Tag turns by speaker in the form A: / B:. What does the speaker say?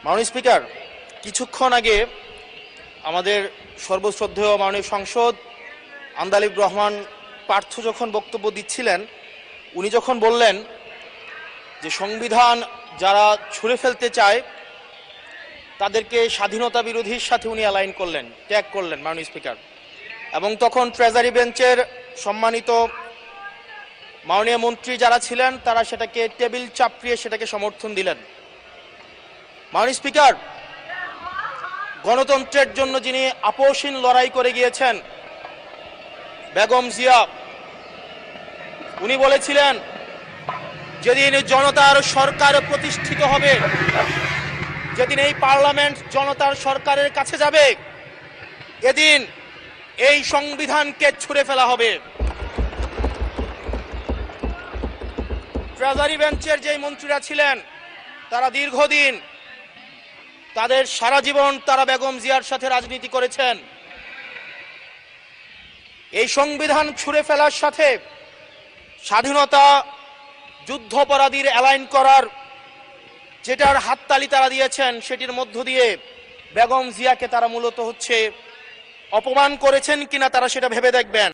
A: মাননীয় স্পিকার, কিছুক্ষণ আগে আমাদের সর্বশ্রদ্ধেয় মাননীয় সংসদ আন্দালিব রহমান পার্থ যখন বক্তব্য দিচ্ছিলেন, উনি যখন বললেন যে সংবিধান যারা ছুঁড়ে ফেলতে চায় তাদেরকে স্বাধীনতা বিরোধীর সাথে উনি অ্যালাইন করলেন, ট্যাগ করলেন মাননীয় স্পিকার। এবং তখন ট্রেজারি বেঞ্চের সম্মানিত মাননীয় মন্ত্রী যারা ছিলেন তারা সেটাকে টেবিল চাপড়িয়ে সেটাকে সমর্থন দিলেন। মাননীয় স্পিকার, গণতন্ত্রের জন্য যিনি আপোষহীন লড়াই করে গিয়েছেন বেগম জিয়া, উনি বলেছিলেন যেদিন জনতার সরকার প্রতিষ্ঠিত হবে, যেদিন এই পার্লামেন্ট জনতার সরকারের কাছে যাবে, এদিন এই সংবিধানকে ছুঁড়ে ফেলা হবে। ট্রেজারি বেঞ্চের যে মন্ত্রীরা ছিলেন তারা দীর্ঘদিন, তাদের সারা জীবন তারা বেগম জিয়ার সাথে রাজনীতি করেছেন। এই সংবিধান ছুঁড়ে ফেলার সাথে স্বাধীনতা যুদ্ধাপরাধীর অ্যালাইন করার যেটার হাততালি তারা দিয়েছেন, সেটির মধ্য দিয়ে বেগম জিয়াকে তারা মূলত অপমান করেছেন কিনা তারা সেটা ভেবে দেখবেন।